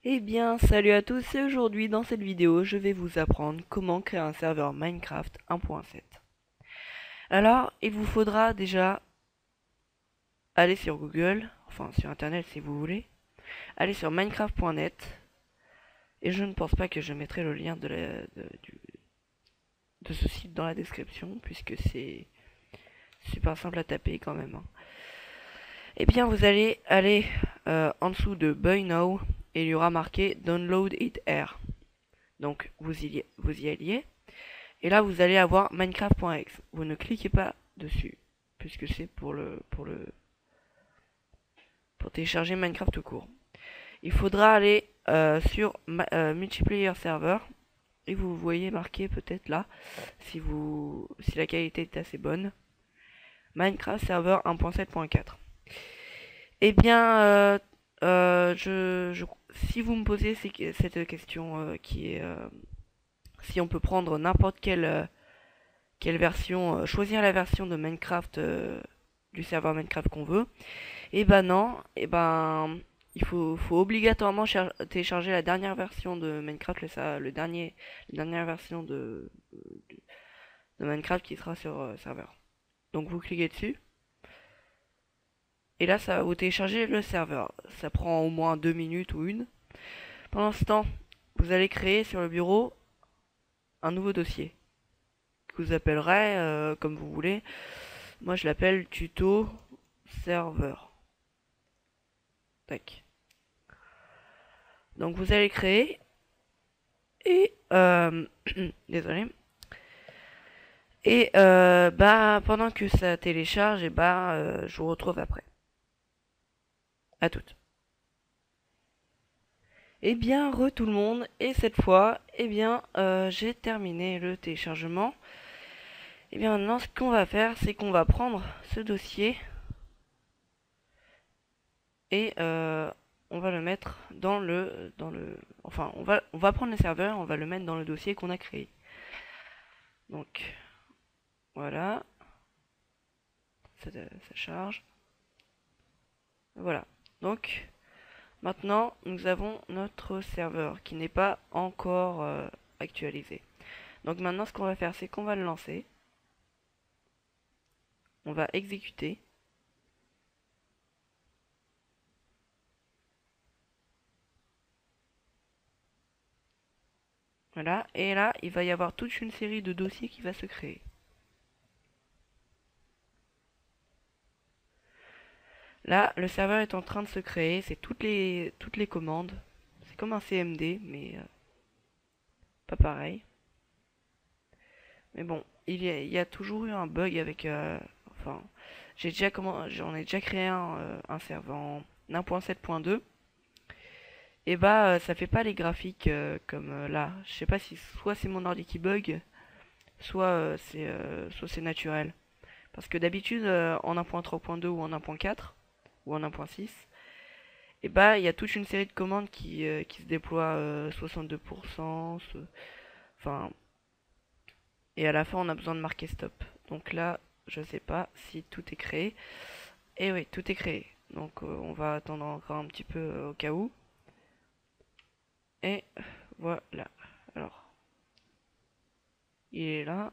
Eh bien, salut à tous et aujourd'hui dans cette vidéo, je vais vous apprendre comment créer un serveur Minecraft 1.7. Alors, il vous faudra déjà aller sur Google, enfin sur Internet si vous voulez, aller sur minecraft.net et je ne pense pas que je mettrai le lien de ce site dans la description puisque c'est super simple à taper quand même, hein. Eh bien, vous allez aller en dessous de Buy Now et il y aura marqué Download It Here. Donc, vous y alliez. Et là, vous allez avoir Minecraft.exe. Vous ne cliquez pas dessus, puisque c'est pour télécharger Minecraft tout court. Il faudra aller sur Multiplayer Server, et vous voyez marqué peut-être là, si la qualité est assez bonne, Minecraft Server 1.7.4. Eh bien, si vous me posez cette question qui est si on peut prendre n'importe quelle version, choisir la version de Minecraft du serveur Minecraft qu'on veut. Et ben non, et ben faut obligatoirement télécharger la dernière version de Minecraft, la dernière version de Minecraft qui sera sur serveur. Donc vous cliquez dessus, et là ça va vous télécharger le serveur. Ça prend au moins 2 minutes ou une. Pendant ce temps, vous allez créer sur le bureau un nouveau dossier que vous appellerez comme vous voulez. Moi je l'appelle tuto serveur. Tac. Donc vous allez créer et désolé. Et bah pendant que ça télécharge, et bah je vous retrouve après. À toutes. Et bien re tout le monde et cette fois, et bien j'ai terminé le téléchargement. Et bien maintenant ce qu'on va faire, c'est qu'on va prendre ce dossier et on va le mettre enfin on va prendre le serveur, on va le mettre dans le dossier qu'on a créé. Donc voilà, ça charge. Voilà. Donc maintenant nous avons notre serveur qui n'est pas encore actualisé. Donc maintenant ce qu'on va faire, c'est qu'on va le lancer. On va exécuter. Voilà. Et là, il va y avoir toute une série de dossiers qui va se créer. Là, le serveur est en train de se créer. C'est toutes les commandes. C'est comme un CMD, mais pas pareil. Mais bon, il y a toujours eu un bug avec... enfin, j'en ai déjà créé un serveur en 1.7.2. Et bah, ça fait pas les graphiques comme là. Je sais pas si soit c'est mon ordi qui bug, soit c'est naturel. Parce que d'habitude, en 1.3.2 ou en 1.4 ou en 1.6, et bah il y a toute une série de commandes qui se déploient 62%, enfin, et à la fin on a besoin de marquer stop. Donc là, je sais pas si tout est créé. Et oui, tout est créé. Donc on va attendre encore un petit peu au cas où. Et voilà. Alors, il est là.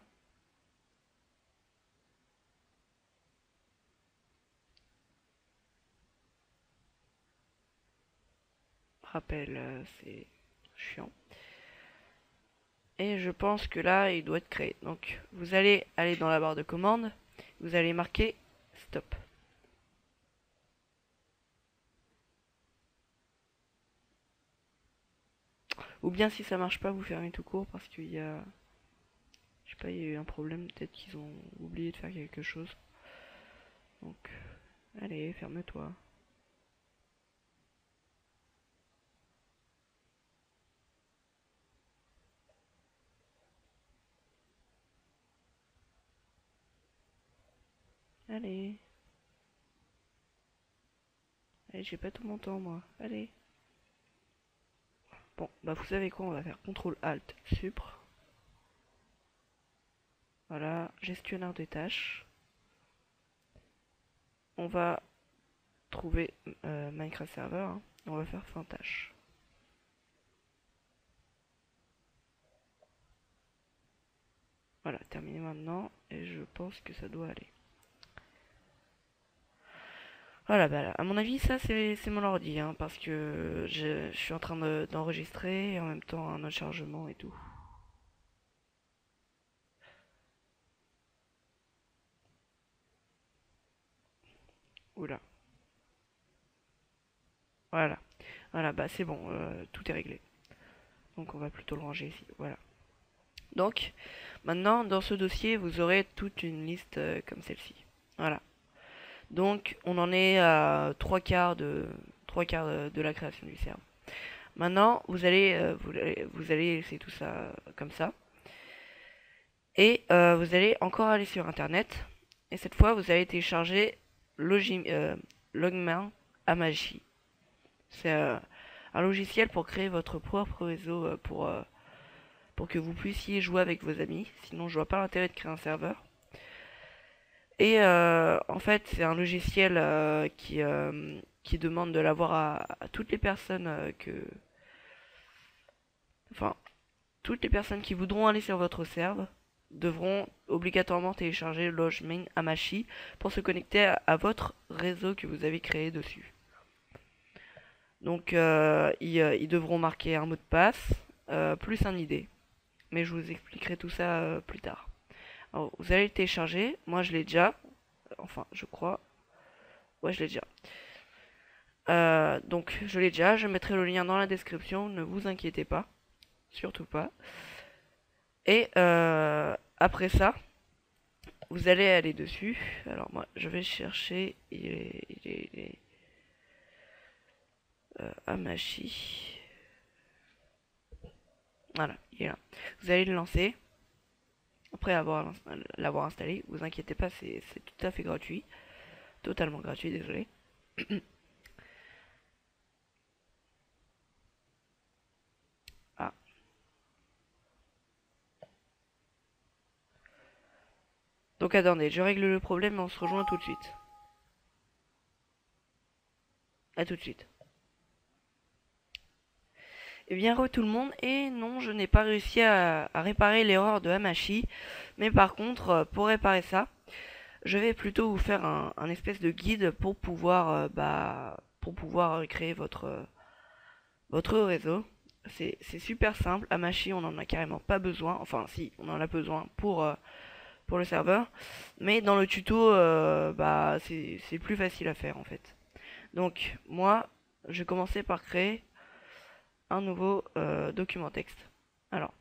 Rappel, c'est chiant. Et je pense que là, il doit être créé. Donc, vous allez aller dans la barre de commande. Vous allez marquer stop. Ou bien si ça marche pas, vous fermez tout court parce qu'il y a... Je sais pas, il y a eu un problème. Peut-être qu'ils ont oublié de faire quelque chose. Donc, allez, ferme-toi. Allez. Allez, j'ai pas tout mon temps, moi. Allez. Bon, bah vous savez quoi, on va faire CTRL ALT SUPRE. Voilà, gestionnaire des tâches. On va trouver Minecraft Server, hein. On va faire fin tâche. Voilà, terminé maintenant. Et je pense que ça doit aller. Voilà, bah, à mon avis, ça c'est mon ordi, hein, parce que je suis en train d'enregistrer et en même temps un autre chargement et tout. Oula, voilà. Voilà, bah c'est bon, tout est réglé. Donc on va plutôt le ranger ici, voilà. Donc, maintenant, dans ce dossier, vous aurez toute une liste comme celle-ci. Voilà. Donc, on en est à trois quarts de la création du serveur. Maintenant, vous allez laisser tout ça comme ça. Et vous allez encore aller sur Internet. Et cette fois, vous allez télécharger Logman Amashi. C'est un logiciel pour créer votre propre réseau pour que vous puissiez jouer avec vos amis. Sinon, je vois pas l'intérêt de créer un serveur. Et en fait, c'est un logiciel qui demande de l'avoir à toutes les personnes enfin, toutes les personnes qui voudront aller sur votre serve devront obligatoirement télécharger Logmin Amashi pour se connecter à votre réseau que vous avez créé dessus. Donc, ils devront marquer un mot de passe plus un ID. Mais je vous expliquerai tout ça plus tard. Alors, vous allez le télécharger. Moi, je l'ai déjà. Enfin, je crois. Ouais, je l'ai déjà. Donc, je l'ai déjà. Je mettrai le lien dans la description. Ne vous inquiétez pas. Surtout pas. Et après ça, vous allez aller dessus. Alors, moi, je vais chercher. Il est Amashi. Voilà, il est là. Vous allez le lancer. Après l'avoir installé, vous inquiétez pas, c'est tout à fait gratuit. Totalement gratuit, désolé. Ah. Donc attendez, je règle le problème et on se rejoint tout de suite. A tout de suite. Eh bien, re tout le monde, et non, je n'ai pas réussi à réparer l'erreur de Hamachi. Mais par contre, pour réparer ça, je vais plutôt vous faire un espèce de guide pour pouvoir créer votre réseau. C'est super simple. Hamachi, on en a carrément pas besoin. Enfin, si, on en a besoin pour le serveur. Mais dans le tuto, c'est plus facile à faire en fait. Donc, moi, je vais commencer par créer un nouveau document texte. Alors,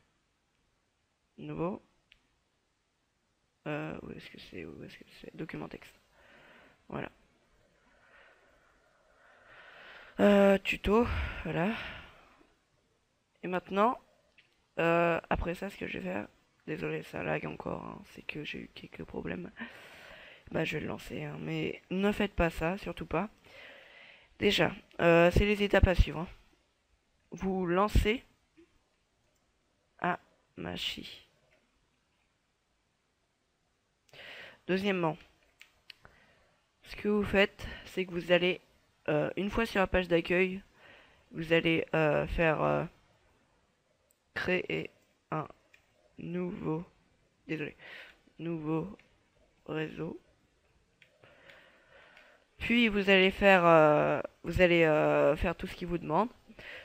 nouveau. Où est-ce que c'est? Où est-ce que c'est? Document texte. Voilà. Tuto, voilà. Et maintenant, après ça, ce que je vais faire, désolé, ça lag encore, hein, c'est que j'ai eu quelques problèmes. Bah, je vais le lancer, hein, mais ne faites pas ça, surtout pas. Déjà, c'est les étapes à suivre, hein. Vous lancez Amashi. Deuxièmement, ce que vous faites, c'est que vous allez, une fois sur la page d'accueil, vous allez faire créer un nouveau, désolé, nouveau réseau. Puis vous allez faire tout ce qu'il vous demande.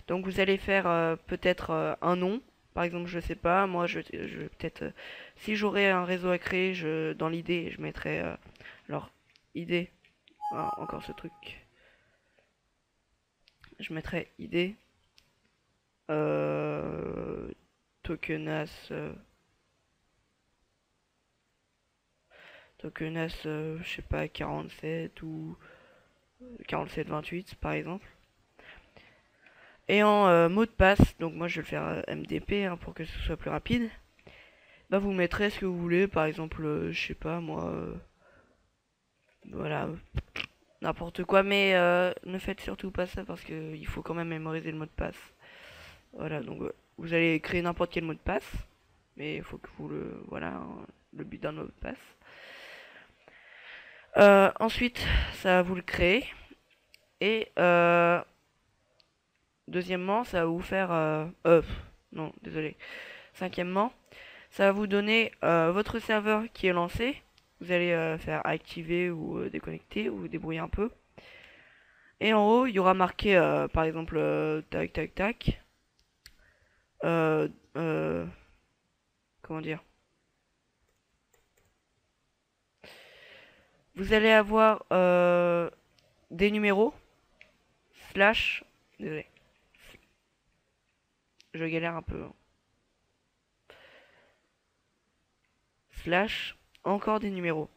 Donc vous allez faire peut-être un nom. Par exemple, je sais pas, moi je peut-être si j'aurais un réseau à créer, dans l'idée, je mettrais alors idée. Ah, encore ce truc. Je mettrais idée tokenas tokenas je sais pas 47 ou 4728 par exemple. Et en mot de passe, donc moi je vais le faire MDP hein, pour que ce soit plus rapide. Bah vous mettrez ce que vous voulez, par exemple, je sais pas moi, voilà, n'importe quoi, mais ne faites surtout pas ça parce que il faut quand même mémoriser le mot de passe. Voilà, donc vous allez créer n'importe quel mot de passe, mais il faut que vous voilà, hein, le but d'un mot de passe. Ensuite, ça va vous le créer et deuxièmement, ça va vous faire, non, désolé. Cinquièmement, Ça va vous donner votre serveur qui est lancé. Vous allez faire activer ou déconnecter ou débrouiller un peu. Et en haut, il y aura marqué par exemple tac tac tac. Euh, euh, comment dire? Vous allez avoir des numéros slash. Désolé, je galère un peu. Slash, encore des numéros.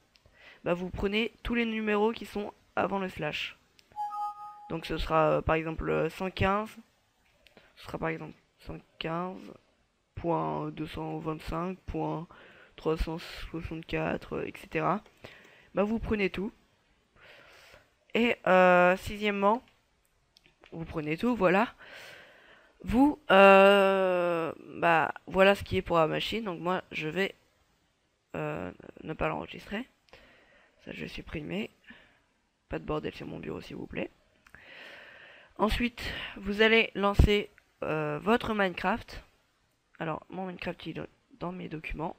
Bah vous prenez tous les numéros qui sont avant le slash. Donc ce sera par exemple 115. Ce sera par exemple 115.225.364, etc. Bah vous prenez tout. Et sixièmement, vous prenez tout, voilà. Vous, bah voilà ce qui est pour la machine. Donc moi je vais ne pas l'enregistrer. Ça je vais supprimer. Pas de bordel sur mon bureau s'il vous plaît. Ensuite, vous allez lancer votre Minecraft. Alors, mon Minecraft il est dans mes documents.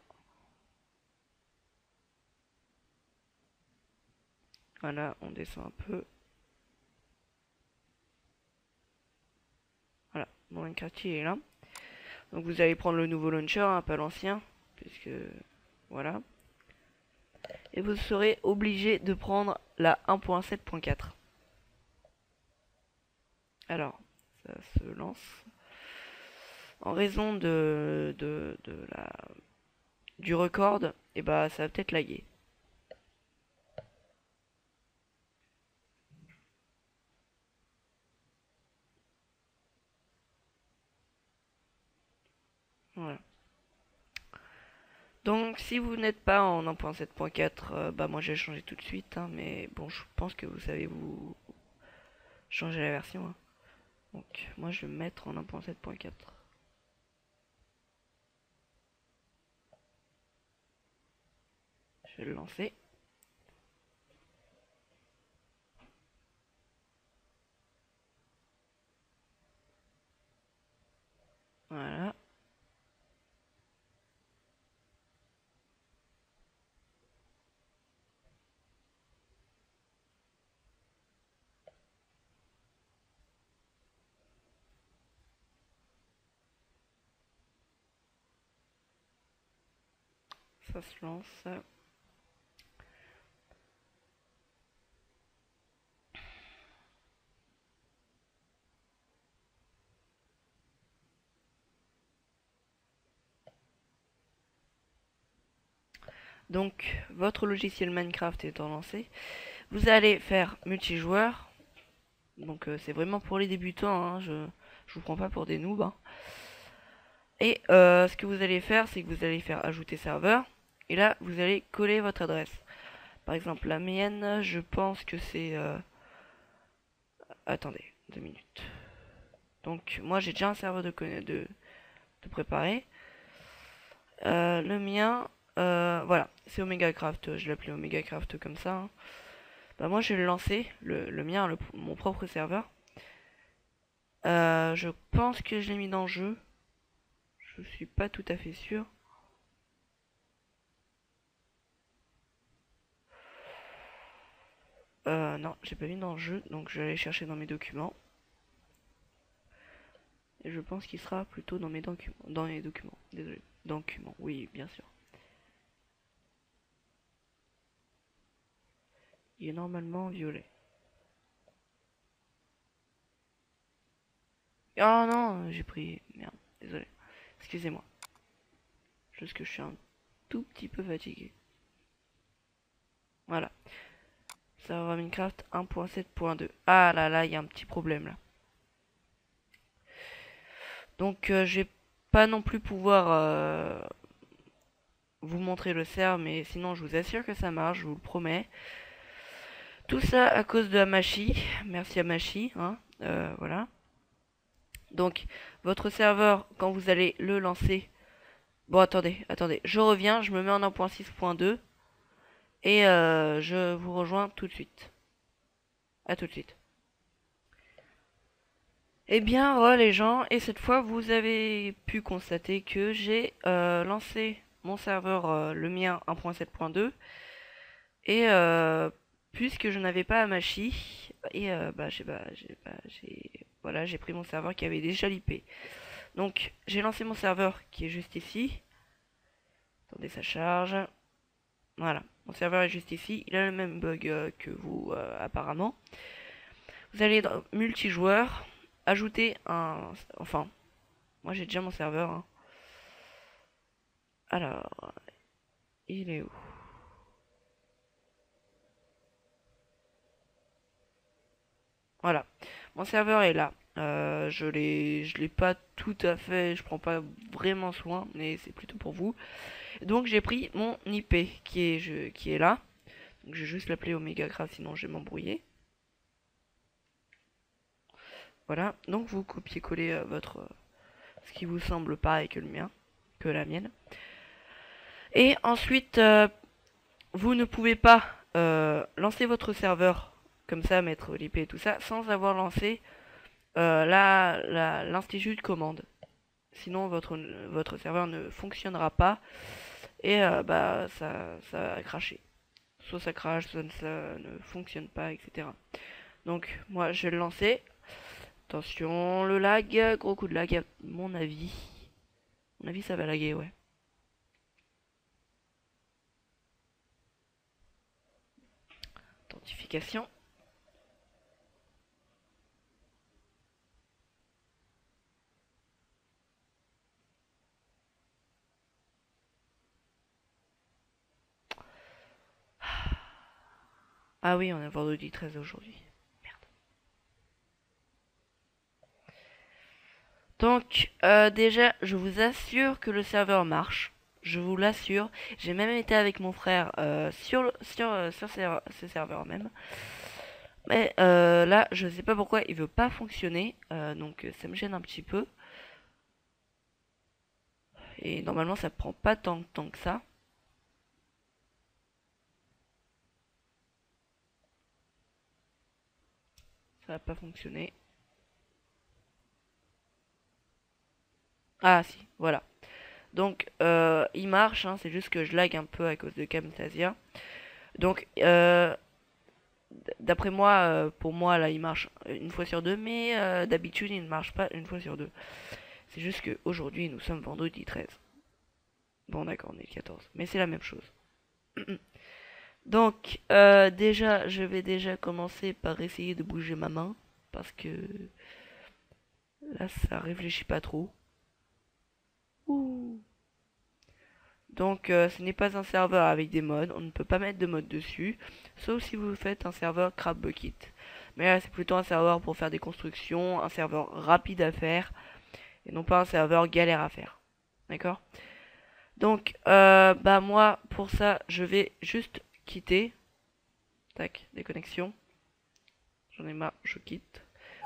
Voilà, on descend un peu. Voilà, mon Minecraft il est là. Donc vous allez prendre le nouveau launcher, hein, pas l'ancien. Puisque, voilà. Et vous serez obligé de prendre la 1.7.4. Alors, ça se lance. En raison du record, et bah ça va peut-être laguer. Voilà. Donc si vous n'êtes pas en 1.7.4, bah moi j'ai changé tout de suite, hein, mais bon je pense que vous savez vous changer la version. Hein. Donc moi je vais me mettre en 1.7.4. Je vais le lancer. Voilà. Ça se lance. Donc votre logiciel Minecraft étant lancé, vous allez faire multijoueur. Donc c'est vraiment pour les débutants, hein, je vous prends pas pour des noobs. Hein. Et ce que vous allez faire, c'est que vous allez faire ajouter serveur. Et là, vous allez coller votre adresse. Par exemple, la mienne, je pense que c'est... Attendez, 2 minutes. Donc, moi, j'ai déjà un serveur de préparer. Le mien, voilà, c'est OmegaCraft. Je l'appelais OmegaCraft comme ça. Hein. Bah, moi, je vais le lancer, le mien, mon propre serveur. Je pense que je l'ai mis dans le jeu. Je suis pas tout à fait sûr. Non, j'ai pas mis dans le jeu, donc je vais aller chercher dans mes documents. Et je pense qu'il sera plutôt dans mes documents. Dans les documents, désolé. Documents, oui, bien sûr. Il est normalement violet. Oh non, j'ai pris... Merde, désolé. Excusez-moi. Juste que je suis un tout petit peu fatigué. Voilà. Serveur Minecraft 1.7.2. Ah là là, il y a un petit problème là. Donc je vais pas non plus pouvoir vous montrer le serve, mais sinon je vous assure que ça marche, je vous le promets. Tout ça à cause de Hamachi. Merci Hamachi, hein. Voilà. Donc votre serveur, quand vous allez le lancer... Bon attendez, je reviens, je me mets en 1.6.2 et je vous rejoins tout de suite. À tout de suite. Eh bien, les gens, et cette fois, vous avez pu constater que j'ai lancé mon serveur, le mien 1.7.2, et puisque je n'avais pas Amashi, et voilà, j'ai pris mon serveur qui avait déjà l'IP. Donc j'ai lancé mon serveur qui est juste ici. Attendez, ça charge. Voilà, mon serveur est juste ici. Il a le même bug que vous apparemment. Vous allez dans multijoueur, ajouter un... Enfin, moi j'ai déjà mon serveur, hein. Alors, il est où? Voilà, mon serveur est là. Je l'ai pas tout à fait, je prends pas vraiment soin, mais c'est plutôt pour vous. Donc j'ai pris mon IP qui est là. Donc je vais juste l'appeler OmegaCraft, sinon je vais m'embrouiller. Voilà, donc vous copiez-collez ce qui vous semble pareil que le mien, que la mienne. Et ensuite, vous ne pouvez pas lancer votre serveur comme ça, mettre l'IP et tout ça, sans avoir lancé l'institut de commande. Sinon, votre serveur ne fonctionnera pas et ça va cracher. Soit ça crache, soit ça ne fonctionne pas, etc. Donc, moi, je vais le lancer. Attention, le lag, gros coup de lag, à mon avis. À mon avis, ça va laguer, ouais. Authentification. Ah oui, on est vendredi 13 aujourd'hui. Merde. Donc, déjà, je vous assure que le serveur marche. Je vous l'assure. J'ai même été avec mon frère sur ce serveur même. Mais là, je sais pas pourquoi il veut pas fonctionner. Donc, ça me gêne un petit peu. Et normalement, ça prend pas tant de temps que ça. Ça va pas fonctionner. Ah si, voilà. Donc, il marche, hein, c'est juste que je lag un peu à cause de Camtasia. Donc, d'après moi, pour moi, là, il marche une fois sur deux, mais d'habitude, il ne marche pas une fois sur deux. C'est juste qu'aujourd'hui, nous sommes vendredi 13. Bon, d'accord, on est le 14, mais c'est la même chose. Donc, déjà, je vais déjà commencer par essayer de bouger ma main, parce que là, ça réfléchit pas trop. Ouh. Donc ce n'est pas un serveur avec des mods, on ne peut pas mettre de mods dessus, sauf si vous faites un serveur CraftBucket. Mais là c'est plutôt un serveur pour faire des constructions, un serveur rapide à faire, et non pas un serveur galère à faire. D'accord? Donc bah moi pour ça je vais juste quitter. Tac, déconnexion. J'en ai marre, je quitte.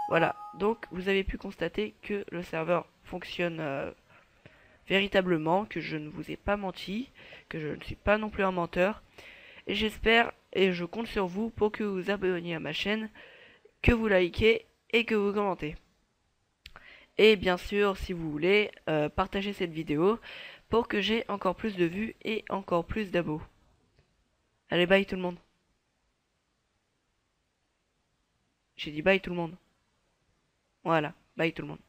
Voilà, donc vous avez pu constater que le serveur fonctionne véritablement, que je ne vous ai pas menti, que je ne suis pas non plus un menteur. Et j'espère et je compte sur vous pour que vous vous abonniez à ma chaîne, que vous likez et que vous commentez. Et bien sûr, si vous voulez, partagez cette vidéo pour que j'ai encore plus de vues et encore plus d'abos. Allez, bye tout le monde. J'ai dit bye tout le monde. Voilà, bye tout le monde.